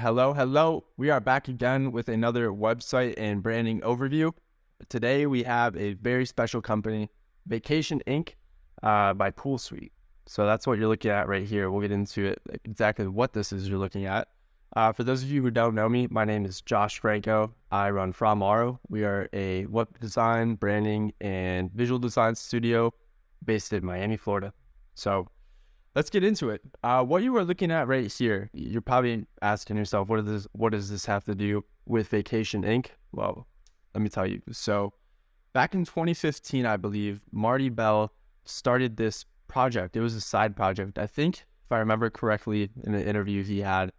Hello. We are back again with another website and branding overview. Today we have a very special company, Vacation Inc. By Pool Suite. So that's what you're looking at right here. We'll get into it, exactly what this is you're looking at. For those of you who don't know me, my name is Josh Franco. I run From Aro. We are a web design, branding, and visual design studio based in Miami, Florida. So let's get into it. What you are looking at right here, you're probably asking yourself, what does this have to do with Vacation Inc.? Well, let me tell you. So back in 2015, I believe, Marty Bell started this project. It was a side project. I think, if I remember correctly, in the interview he had,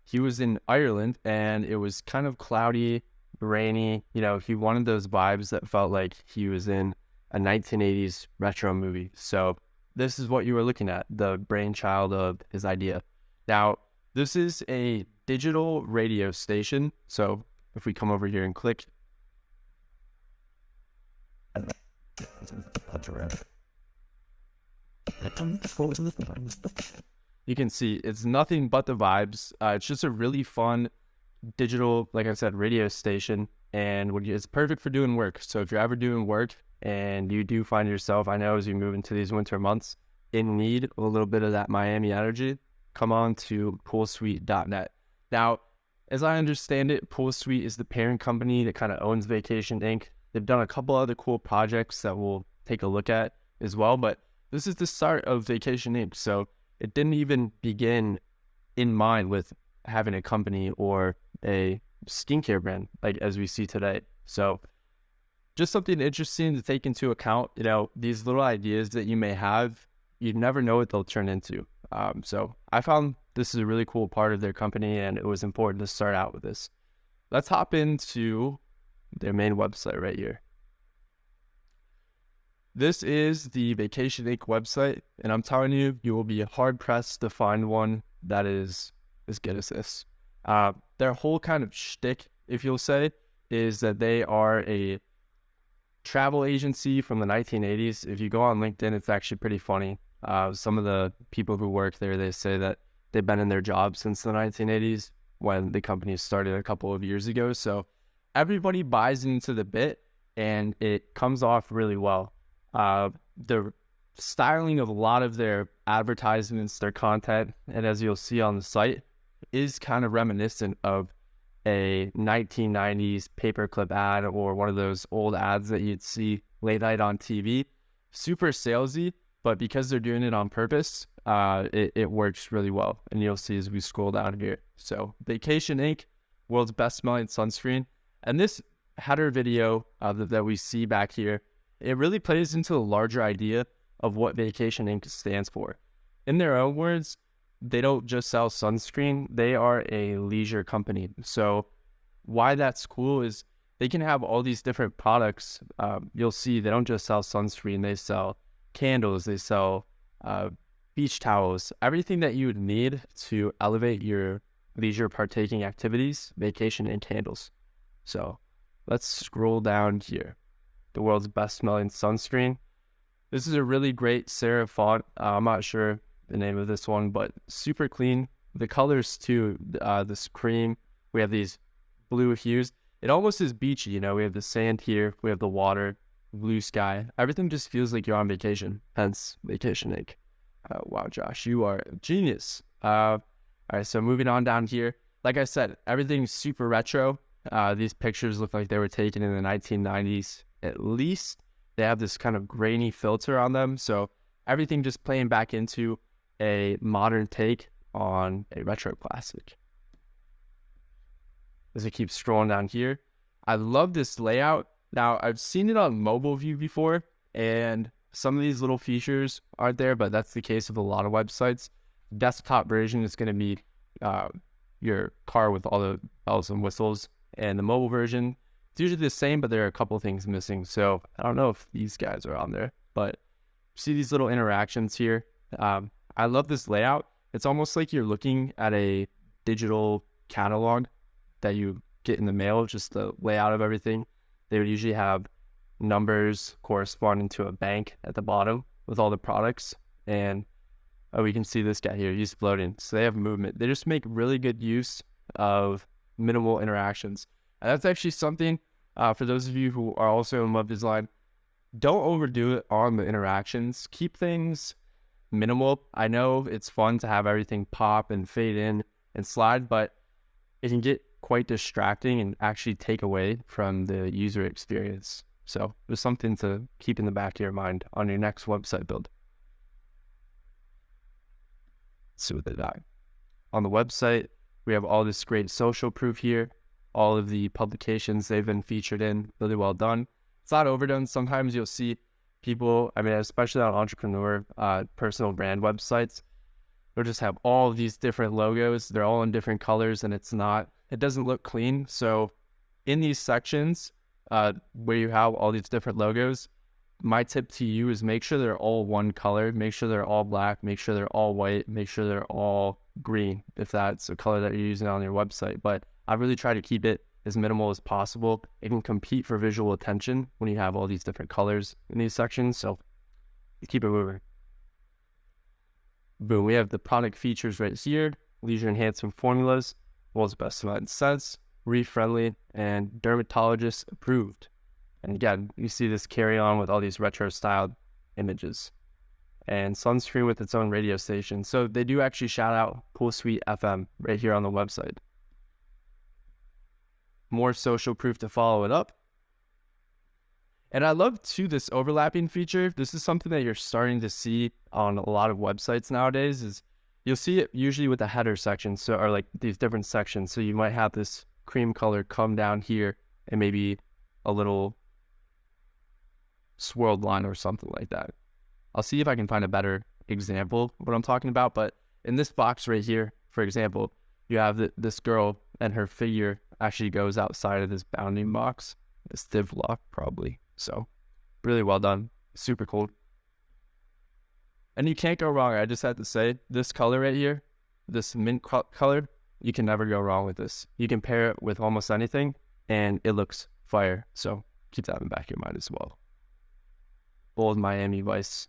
he was in Ireland and it was kind of cloudy, rainy. You know, he wanted those vibes that felt like he was in a 1980s retro movie. So this is what you were looking at, the brainchild of his idea. Now, this is a digital radio station. So if we come over here and click, you can see it's nothing but the vibes. It's just a really fun digital, like I said, radio station. And it's perfect for doing work. So if you're ever doing work and you do find yourself, I know as you move into these winter months, in need of a little bit of that Miami energy, come on to poolsuite.net. Now, as I understand it, Pool Suite is the parent company that kind of owns Vacation Inc. They've done a couple other cool projects that we'll take a look at as well, but this is the start of Vacation Inc. So it didn't even begin in mind with having a company or a skincare brand like as we see today. So just something interesting to take into account. You know, these little ideas that you may have, you never know what they'll turn into. So I found this is a really cool part of their company, and it was important to start out with this. Let's hop into their main website right here. This is the Vacation Inc. website, and I'm telling you, you will be hard pressed to find one that is as good as this. Their whole kind of shtick, if you'll say, is that they are a travel agency from the 1980s. If you go on LinkedIn, it's actually pretty funny. Some of the people who work there, they say that they've been in their job since the 1980s when the company started a couple of years ago. So everybody buys into the bit and it comes off really well. The styling of a lot of their advertisements, their content, and as you'll see on the site, is kind of reminiscent of a 1990s paperclip ad or one of those old ads that you'd see late night on TV. Super salesy, but because they're doing it on purpose, it works really well. And you'll see as we scroll down here. So Vacation Inc., world's best smelling sunscreen. And this header video that we see back here, it really plays into the larger idea of what Vacation Inc. stands for. In their own words, they don't just sell sunscreen, they are a leisure company. So why that's cool is they can have all these different products. You'll see they don't just sell sunscreen, they sell candles, they sell beach towels, everything that you would need to elevate your leisure partaking activities, Vacation Inc. handles. So let's scroll down here. The world's best smelling sunscreen. This is a really great serif font. I'm not sure the name of this one, but super clean. The colors too, this cream, we have these blue hues. It almost is beachy, you know, we have the sand here, we have the water, blue sky. Everything just feels like you're on vacation, hence Vacation Inc. Wow, Josh, you are a genius. All right, so moving on down here. Like I said, everything's super retro. These pictures look like they were taken in the 1990s at least. They have this kind of grainy filter on them, so everything just playing back into a modern take on a retro classic. As I keep scrolling down here, I love this layout. Now, I've seen it on mobile view before, and some of these little features aren't there, but that's the case of a lot of websites. Desktop version is going to be your car with all the bells and whistles, and the mobile version, it's usually the same, but there are a couple of things missing. So I don't know if these guys are on there, but see these little interactions here. I love this layout. It's almost like you're looking at a digital catalog that you get in the mail, just the layout of everything. They would usually have numbers corresponding to a bank at the bottom with all the products. And Oh, we can see this guy here. He's floating. So they have movement. They just make really good use of minimal interactions. And that's actually something for those of you who are also in web design, don't overdo it on the interactions. Keep things minimal. I know it's fun to have everything pop and fade in and slide, but it can get quite distracting and actually take away from the user experience. So there's something to keep in the back of your mind on your next website build. So with that, on the website, we have all this great social proof here, all of the publications they've been featured in, really well done. It's not overdone. Sometimes you'll see people, I mean, especially on entrepreneur, personal brand websites, they'll just have all of these different logos. They're all in different colors, and it doesn't look clean. So in these sections where you have all these different logos, my tip to you is make sure they're all one color, make sure they're all black, make sure they're all white, make sure they're all green, if that's a color that you're using on your website. But I really try to keep it as minimal as possible. It can compete for visual attention when you have all these different colors in these sections. So keep it moving. Boom, we have the product features right here, leisure enhancement formulas, world's best smelling scents, reef-friendly, and dermatologist approved. And again, you see this carry on with all these retro-styled images. And Sunscreen with its own radio station. So they do actually shout out Cool Suite FM right here on the website. More social proof to follow it up. And I love too this overlapping feature. This is something that you're starting to see on a lot of websites nowadays. Is you'll see it usually with the header section, so or like these different sections. So you might have this cream color come down here and maybe a little swirled line or something like that. I'll see if I can find a better example of what I'm talking about. But in this box right here, for example, you have this girl and her figure actually goes outside of this bounding box. This div lock probably. So really well done. Super cool. And you can't go wrong. I just have to say this color right here, this mint color, you can never go wrong with this. You can pair it with almost anything and it looks fire. So keep that in the back of your mind as well. Bold Miami Vice.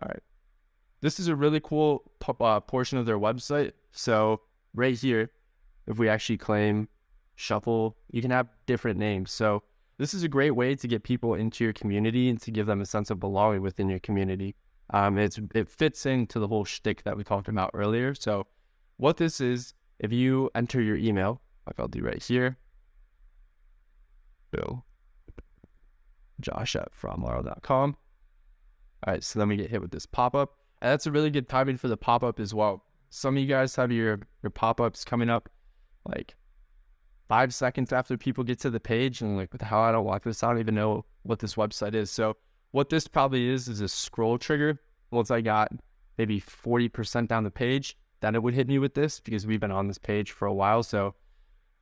All right. This is a really cool portion of their website. So right here, if we actually claim shuffle, you can have different names. So this is a great way to get people into your community and to give them a sense of belonging within your community. It fits into the whole shtick that we talked about earlier. So what this is, if you enter your email, like I'll do right here, Bill, josh@fromlaro.com. All right, so then we get hit with this pop-up. And that's a really good timing for the pop-up as well. Some of you guys have your pop-ups coming up like 5 seconds after people get to the page and like, what the hell, I don't want this. I don't even know what this website is. So what this probably is a scroll trigger. Once I got maybe 40% down the page, then it would hit me with this because we've been on this page for a while. So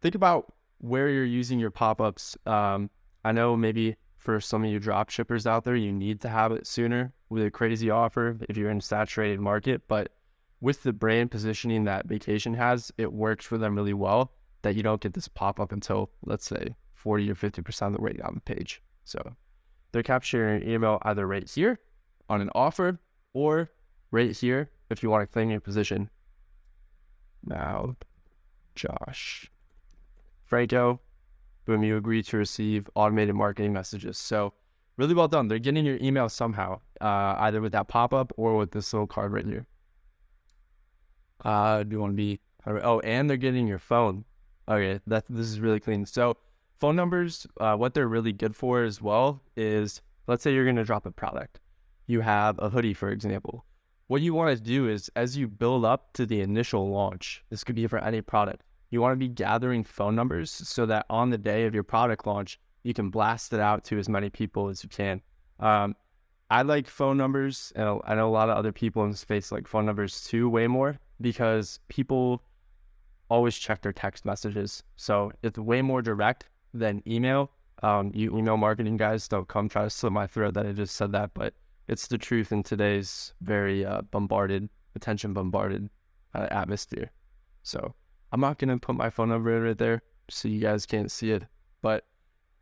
think about where you're using your pop-ups. I know maybe for some of you drop shippers out there, you need to have it sooner with a crazy offer if you're in a saturated market. But with the brand positioning that Vacation has, it works for them really well that you don't get this pop-up until, let's say, 40 or 50% of the way down the page. So they're capturing your email either right here on an offer or right here if you want to claim your position. Now, Josh Franco, boom, you agree to receive automated marketing messages. So really well done. They're getting your email somehow, either with that pop-up or with this little card right here. Do you want to be, oh, and they're getting your phone. Okay, this is really clean. So phone numbers, what they're really good for as well is, let's say you're going to drop a product. You have a hoodie, for example. What you want to do is, as you build up to the initial launch, this could be for any product, you want to be gathering phone numbers so that on the day of your product launch, you can blast it out to as many people as you can. I like phone numbers, and I know a lot of other people in the space like phone numbers too, way more, because people always check their text messages. So it's way more direct than email. You email marketing guys, don't come try to slit my throat that I just said that, but it's the truth in today's very attention bombarded atmosphere. So I'm not going to put my phone number right there so you guys can't see it, but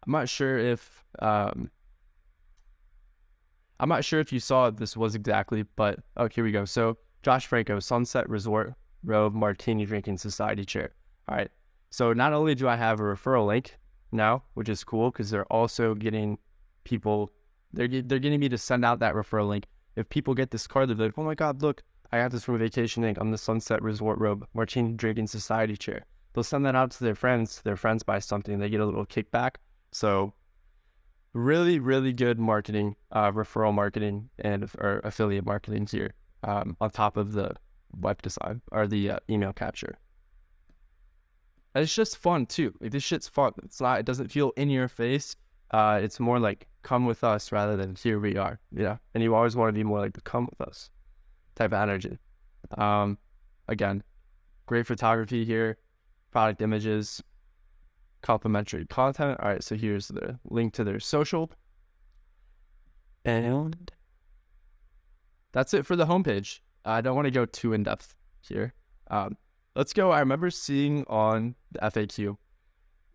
I'm not sure if, I'm not sure if you saw what this was exactly, but oh, here we go. So Josh Franco, Sunset Resort Robe Martini Drinking Society chair. All right. So not only do I have a referral link now, which is cool because they're also getting people, they're getting me to send out that referral link. If people get this card, they're like, oh my God, look, I got this from Vacation Inc. I'm the Sunset Resort Robe Martini Drinking Society chair. They'll send that out to their friends. Their friends buy something, they get a little kickback. So really, really good marketing, referral marketing or affiliate marketing here on top of the web design or the email capture. And it's just fun too. Like this shit's fun. It doesn't feel in your face. It's more like come with us rather than here we are. Yeah. And you always want to be more like the come with us type of energy. Again, great photography here, product images, complimentary content. All right, so here's the link to their social. And that's it for the homepage. I don't want to go too in depth here. Let's go. I remember seeing on the FAQ,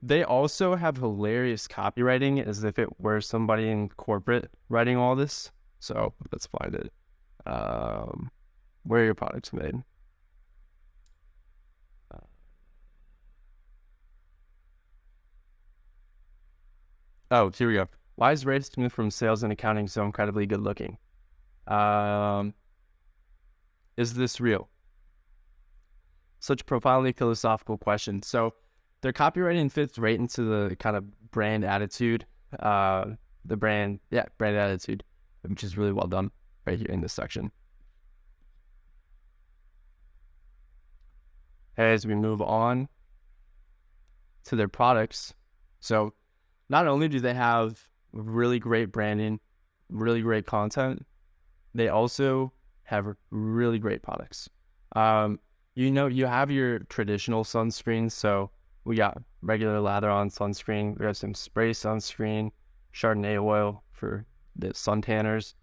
they also have hilarious copywriting as if it were somebody in corporate writing all this. So let's find it. Where are your products made? Oh, here we go. Why is Ray Smith from sales and accounting so incredibly good looking? Is this real? Such a profoundly philosophical question. So their copywriting fits right into the kind of brand attitude, brand attitude, which is really well done right here in this section. As we move on to their products. So not only do they have really great branding, really great content, they also have really great products. You have your traditional sunscreens. So we got regular lather-on sunscreen. We have some spray sunscreen, Chardonnay oil for the sun tanners.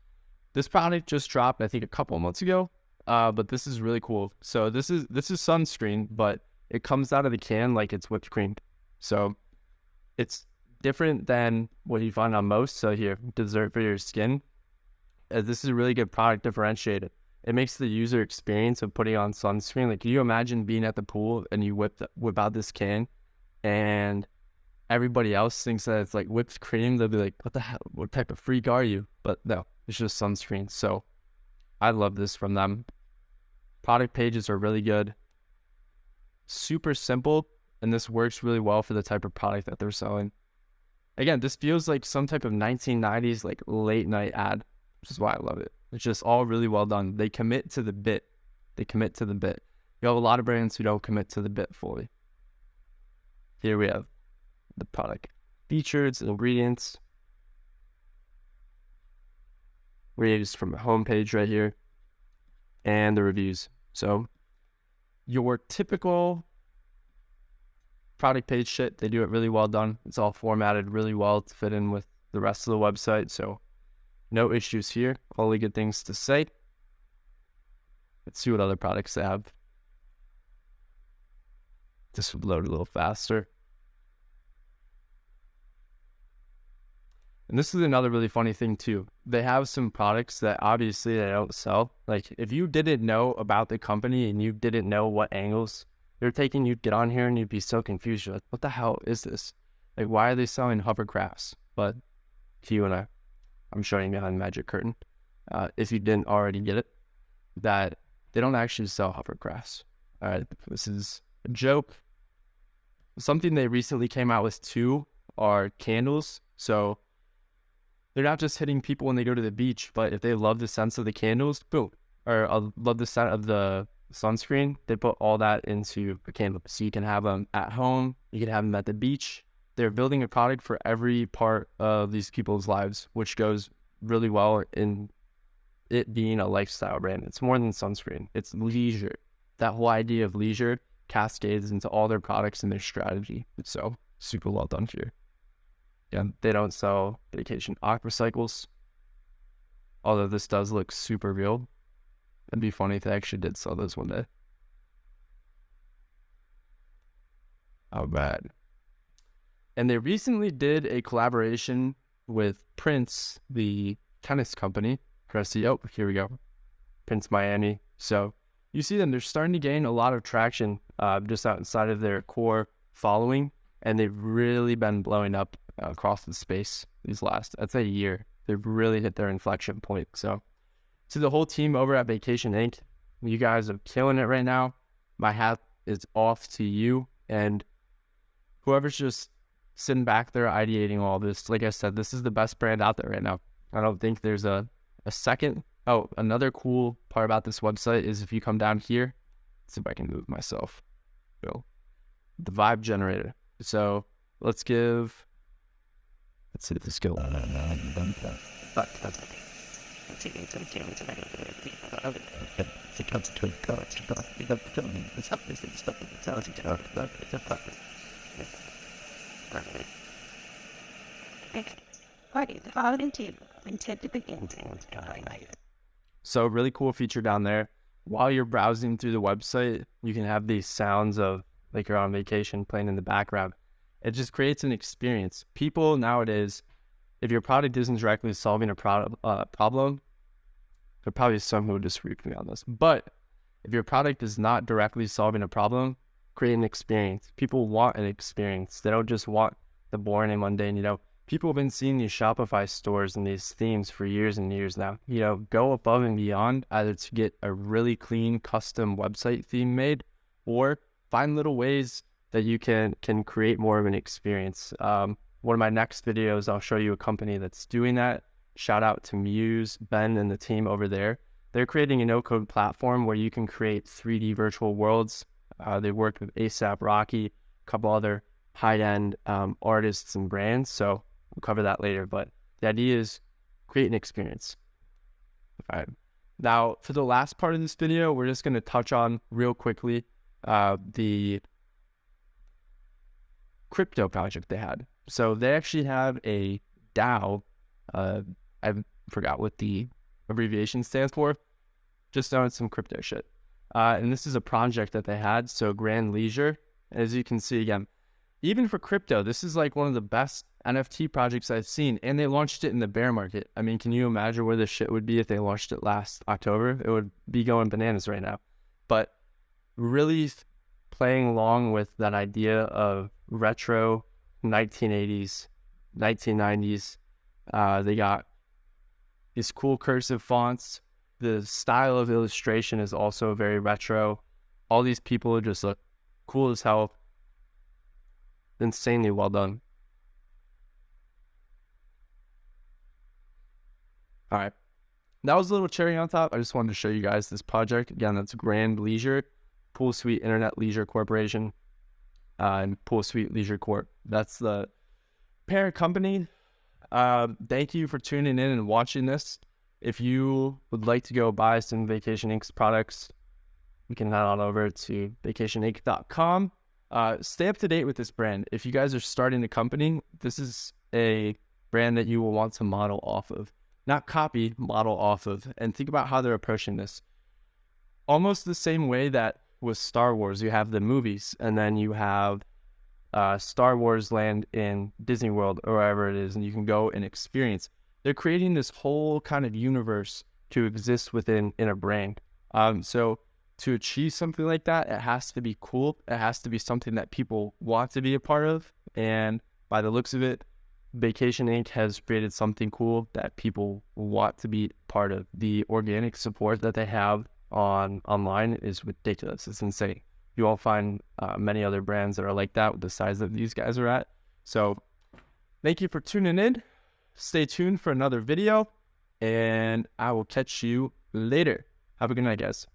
This product just dropped, I think, a couple of months ago. But this is really cool. So this is sunscreen, but it comes out of the can like it's whipped cream. So it's different than what you find on most. So here, dessert for your skin. This is a really good product differentiated. It makes the user experience of putting on sunscreen. Like, can you imagine being at the pool and you whip out this can and everybody else thinks that it's like whipped cream? They'll be like, what the hell? What type of freak are you? But no, it's just sunscreen. So I love this from them. Product pages are really good. Super simple. And this works really well for the type of product that they're selling. Again, this feels like some type of 1990s like late night ad, which is why I love it. It's just all really well done. They commit to the bit. You have a lot of brands who don't commit to the bit fully. Here we have the product features, ingredients. Reviews from the homepage right here. And the reviews. So your typical product page shit, they do it really well done. It's all formatted really well to fit in with the rest of the website. So no issues here. Only good things to say. Let's see what other products they have. This would load a little faster. And this is another really funny thing too. They have some products that obviously they don't sell. Like if you didn't know about the company and you didn't know what angles they're taking, you'd get on here and you'd be so confused. You're like, what the hell is this? Like, why are they selling hovercrafts? But I'm showing you behind the magic curtain. If you didn't already get it, that they don't actually sell hovercrafts. All right, this is a joke. Something they recently came out with too are candles. So they're not just hitting people when they go to the beach, but if they love the scents of the candles, boom. Or love the scent of the sunscreen, they put all that into a candle. So you can have them at home, you can have them at the beach. They're building a product for every part of these people's lives, which goes really well in it being a lifestyle brand. It's more than sunscreen. It's leisure. That whole idea of leisure cascades into all their products and their strategy. It's so super well done here. Yeah, they don't sell vacation aqua cycles. Although this does look super real. It'd be funny if they actually did sell those one day. Oh, bad. And they recently did a collaboration with Prince, the tennis company. Press the, oh, here we go. Prince Miami. So you see them, they're starting to gain a lot of traction just outside of their core following, and they've really been blowing up across the space these last, I'd say, year. They've really hit their inflection point. So to the whole team over at Vacation Inc., you guys are killing it right now. My hat is off to you, and whoever's just sitting back there ideating all this. Like I said, this is the best brand out there right now. I don't think there's a second. Oh, another cool part about this website is if you come down here, let's see if I can move myself. So, the vibe generator. So let's see the skill. So really cool feature down there. While you're browsing through the website, you can have these sounds of like you're on vacation playing in the background. It just creates an experience. People nowadays, if your product isn't directly solving a problem, there probably some who would disagree with me on this. But if your product is not directly solving a problem, create an experience. People want an experience. They don't just want the boring and mundane, People have been seeing these Shopify stores and these themes for years and years now. Go above and beyond, either to get a really clean custom website theme made, or find little ways that you can create more of an experience. One of my next videos, I'll show you a company that's doing that. Shout out to Muse, Ben, and the team over there. They're creating a no-code platform where you can create 3D virtual worlds. They worked with ASAP Rocky, a couple other high-end artists and brands. So we'll cover that later. But the idea is create an experience. All right. Now, for the last part of this video, we're just going to touch on real quickly the crypto project they had. So they actually have a DAO. I forgot what the abbreviation stands for. Just doing some crypto shit. And this is a project that they had. So Grand Leisure, as you can see again, even for crypto, this is like one of the best NFT projects I've seen. And they launched it in the bear market. I mean, can you imagine where this shit would be if they launched it last October? It would be going bananas right now. But really playing along with that idea of retro 1980s, 1990s. They got these cool cursive fonts. The style of illustration is also very retro. All these people just look cool as hell. Insanely well done. All right. That was a little cherry on top. I just wanted to show you guys this project. Again, that's Grand Leisure, Pool Suite Internet Leisure Corporation, and Pool Suite Leisure Corp. That's the parent company. Thank you for tuning in and watching this. If you would like to go buy some Vacation Inc.'s products, you can head on over to vacationinc.com. Stay up to date with this brand. If you guys are starting a company, this is a brand that you will want to model off of. Not copy, model off of. And think about how they're approaching this. Almost the same way that with Star Wars, you have the movies, and then you have Star Wars Land in Disney World or wherever it is, and you can go and experience. They're creating this whole kind of universe to exist within in a brand. So to achieve something like that, it has to be cool. It has to be something that people want to be a part of. And by the looks of it, Vacation Inc. has created something cool that people want to be part of. The organic support that they have online is ridiculous. It's insane. You won't find many other brands that are like that with the size that these guys are at. So thank you for tuning in. Stay tuned for another video, and I will catch you later. Have a good night, guys.